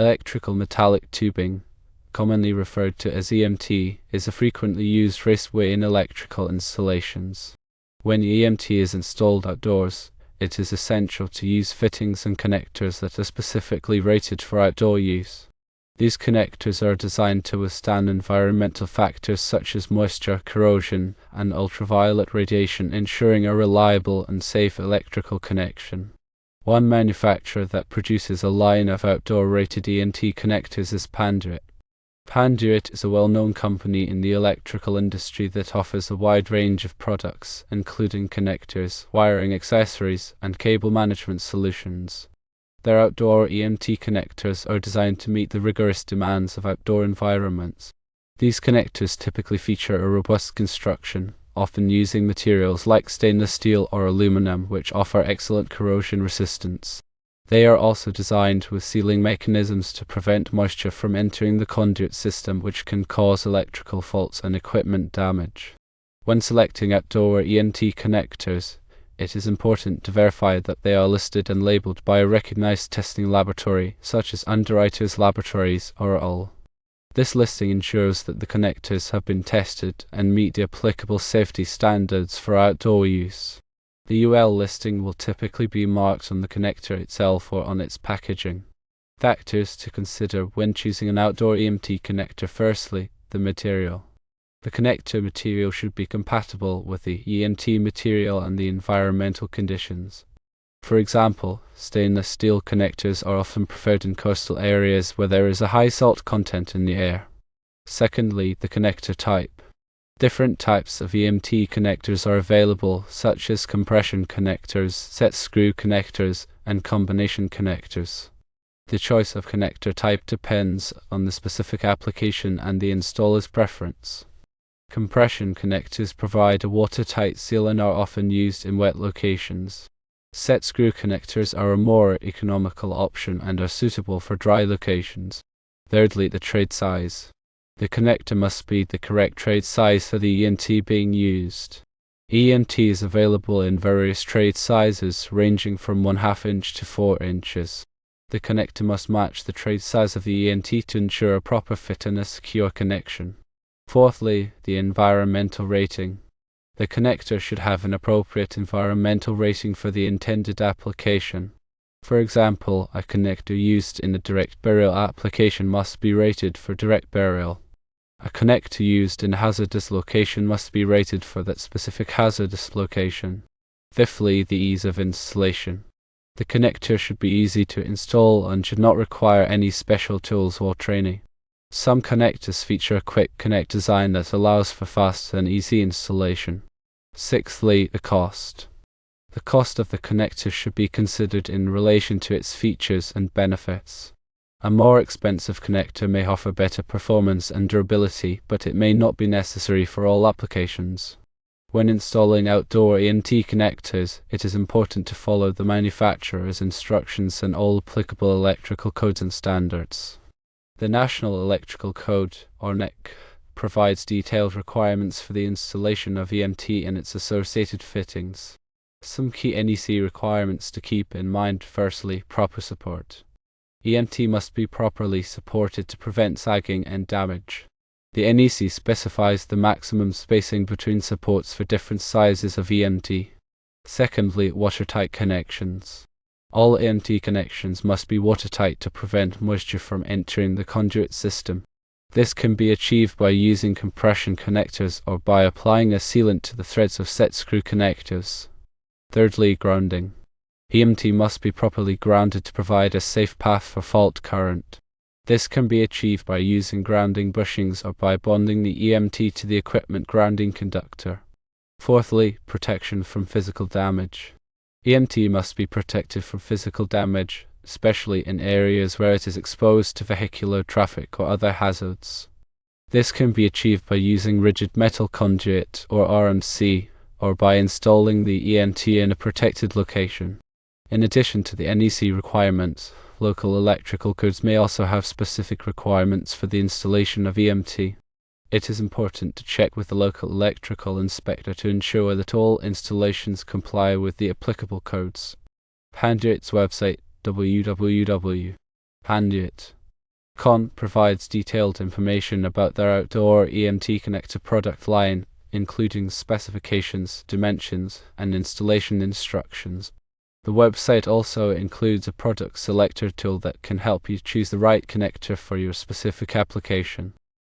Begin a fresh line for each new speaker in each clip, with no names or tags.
Electrical metallic tubing, commonly referred to as EMT, is a frequently used raceway in electrical installations. When EMT is installed outdoors, it is essential to use fittings and connectors that are specifically rated for outdoor use. These connectors are designed to withstand environmental factors such as moisture, corrosion, and ultraviolet radiation, ensuring a reliable and safe electrical connection. One manufacturer that produces a line of outdoor-rated EMT connectors is Panduit. Panduit is a well-known company in the electrical industry that offers a wide range of products, including connectors, wiring accessories, and cable management solutions. Their outdoor EMT connectors are designed to meet the rigorous demands of outdoor environments. These connectors typically feature a robust construction, often using materials like stainless steel or aluminum, which offer excellent corrosion resistance. They are also designed with sealing mechanisms to prevent moisture from entering the conduit system, which can cause electrical faults and equipment damage. When selecting outdoor EMT connectors, it is important to verify that they are listed and labeled by a recognized testing laboratory, such as Underwriters Laboratories or UL. This listing ensures that the connectors have been tested and meet the applicable safety standards for outdoor use. The UL listing will typically be marked on the connector itself or on its packaging. Factors to consider when choosing an outdoor EMT connector. Firstly, the material. The connector material should be compatible with the EMT material and the environmental conditions. For example, stainless steel connectors are often preferred in coastal areas where there is a high salt content in the air. Secondly, the connector type. Different types of EMT connectors are available, such as compression connectors, set screw connectors, and combination connectors. The choice of connector type depends on the specific application and the installer's preference. Compression connectors provide a watertight seal and are often used in wet locations. Set screw connectors are a more economical option and are suitable for dry locations. Thirdly, the trade size. The connector must be the correct trade size for the EMT being used. EMT is available in various trade sizes, ranging from 1/2 inch to 4 inches. The connector must match the trade size of the EMT to ensure a proper fit and a secure connection. Fourthly, the environmental rating. The connector should have an appropriate environmental rating for the intended application. For example, a connector used in a direct burial application must be rated for direct burial. A connector used in a hazardous location must be rated for that specific hazardous location. Fifthly, the ease of installation. The connector should be easy to install and should not require any special tools or training. Some connectors feature a quick connect design that allows for fast and easy installation. Sixthly, the cost. The cost of the connector should be considered in relation to its features and benefits. A more expensive connector may offer better performance and durability, but it may not be necessary for all applications. When installing outdoor EMT connectors, it is important to follow the manufacturer's instructions and all applicable electrical codes and standards. The National Electrical Code, or NEC, provides detailed requirements for the installation of EMT and its associated fittings. Some key NEC requirements to keep in mind. Firstly, proper support. EMT must be properly supported to prevent sagging and damage. The NEC specifies the maximum spacing between supports for different sizes of EMT. Secondly, watertight connections. All EMT connections must be watertight to prevent moisture from entering the conduit system. This can be achieved by using compression connectors or by applying a sealant to the threads of set screw connectors. Thirdly, grounding. EMT must be properly grounded to provide a safe path for fault current. This can be achieved by using grounding bushings or by bonding the EMT to the equipment grounding conductor. Fourthly, protection from physical damage. EMT must be protected from physical damage, especially in areas where it is exposed to vehicular traffic or other hazards. This can be achieved by using rigid metal conduit or RMC, or by installing the EMT in a protected location. In addition to the NEC requirements, local electrical codes may also have specific requirements for the installation of EMT. It is important to check with the local electrical inspector to ensure that all installations comply with the applicable codes. Panduit's website: www.panduit.com Con provides detailed information about their outdoor EMT connector product line, including specifications, dimensions, and installation instructions. The website also includes a product selector tool that can help you choose the right connector for your specific application.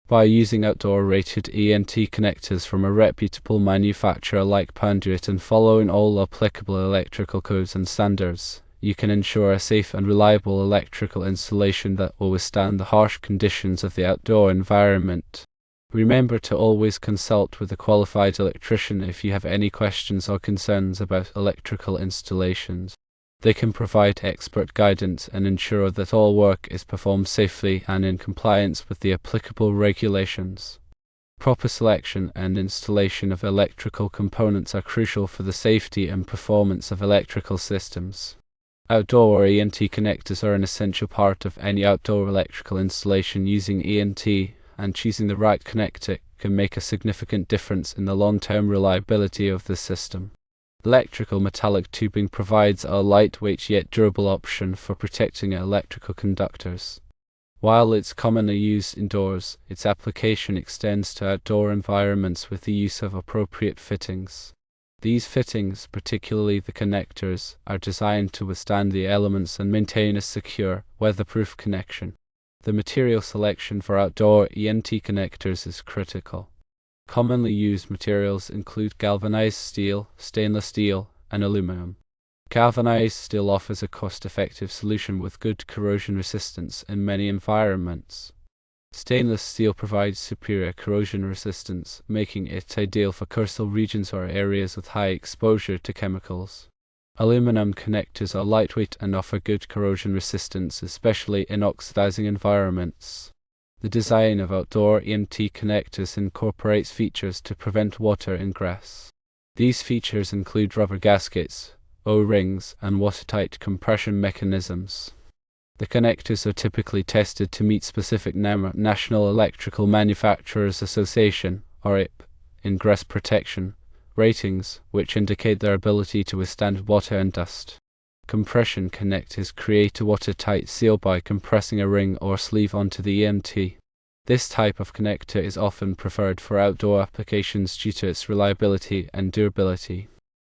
By using outdoor-rated EMT connectors from a reputable manufacturer like Panduit and following all applicable electrical codes and standards, you can ensure a safe and reliable electrical installation that will withstand the harsh conditions of the outdoor environment. Remember to always consult with a qualified electrician if you have any questions or concerns about electrical installations. They can provide expert guidance and ensure that all work is performed safely and in compliance with the applicable regulations. Proper selection and installation of electrical components are crucial for the safety and performance of electrical systems. Outdoor EMT connectors are an essential part of any outdoor electrical installation using EMT, and choosing the right connector can make a significant difference in the long-term reliability of the system. Electrical metallic tubing provides a lightweight yet durable option for protecting electrical conductors. While it's commonly used indoors, its application extends to outdoor environments with the use of appropriate fittings. These fittings, particularly the connectors, are designed to withstand the elements and maintain a secure, weatherproof connection. The material selection for outdoor EMT connectors is critical. Commonly used materials include galvanized steel, stainless steel, and aluminum. Galvanized steel offers a cost-effective solution with good corrosion resistance in many environments. Stainless steel provides superior corrosion resistance, making it ideal for coastal regions or areas with high exposure to chemicals. Aluminum connectors are lightweight and offer good corrosion resistance, especially in oxidizing environments. The design of outdoor EMT connectors incorporates features to prevent water ingress. These features include rubber gaskets, O-rings, and watertight compression mechanisms. The connectors are typically tested to meet specific National Electrical Manufacturers Association, or IP, ingress protection ratings, which indicate their ability to withstand water and dust. Compression connectors create a watertight seal by compressing a ring or sleeve onto the EMT. This type of connector is often preferred for outdoor applications due to its reliability and durability.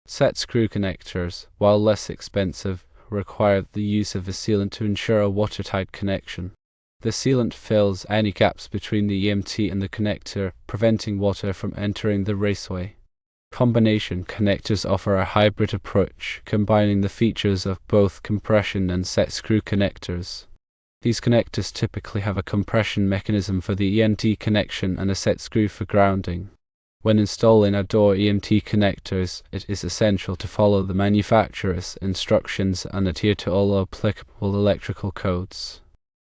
Set screw connectors, while less expensive, require the use of a sealant to ensure a watertight connection. The sealant fills any gaps between the EMT and the connector, preventing water from entering the raceway. Combination connectors offer a hybrid approach, combining the features of both compression and set screw connectors. These connectors typically have a compression mechanism for the EMT connection and a set screw for grounding. When installing outdoor EMT connectors, it is essential to follow the manufacturer's instructions and adhere to all applicable electrical codes.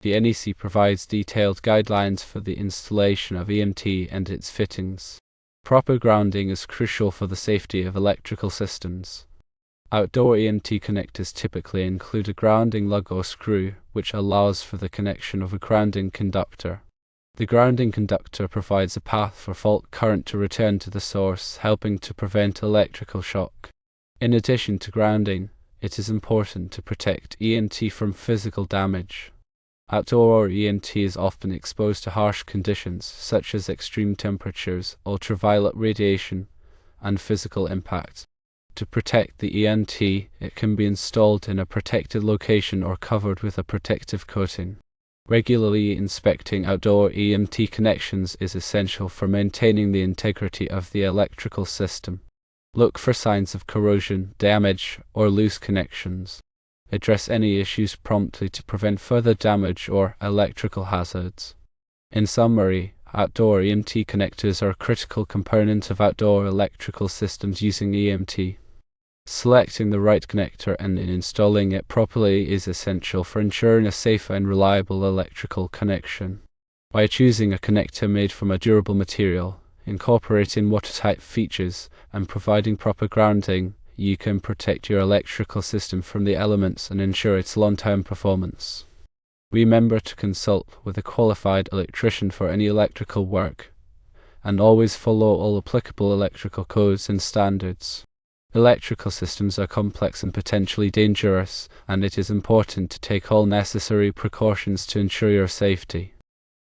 The NEC provides detailed guidelines for the installation of EMT and its fittings. Proper grounding is crucial for the safety of electrical systems. Outdoor EMT connectors typically include a grounding lug or screw, which allows for the connection of a grounding conductor. The grounding conductor provides a path for fault current to return to the source, helping to prevent electrical shock. In addition to grounding, it is important to protect EMT from physical damage. Outdoor EMT is often exposed to harsh conditions such as extreme temperatures, ultraviolet radiation, and physical impact. To protect the EMT, it can be installed in a protected location or covered with a protective coating. Regularly inspecting outdoor EMT connections is essential for maintaining the integrity of the electrical system. Look for signs of corrosion, damage, or loose connections. Address any issues promptly to prevent further damage or electrical hazards. In summary, outdoor EMT connectors are a critical component of outdoor electrical systems using EMT. Selecting the right connector and installing it properly is essential for ensuring a safe and reliable electrical connection. By choosing a connector made from a durable material, incorporating watertight features, and providing proper grounding, you can protect your electrical system from the elements and ensure its long-term performance. Remember to consult with a qualified electrician for any electrical work, and always follow all applicable electrical codes and standards. Electrical systems are complex and potentially dangerous, and it is important to take all necessary precautions to ensure your safety.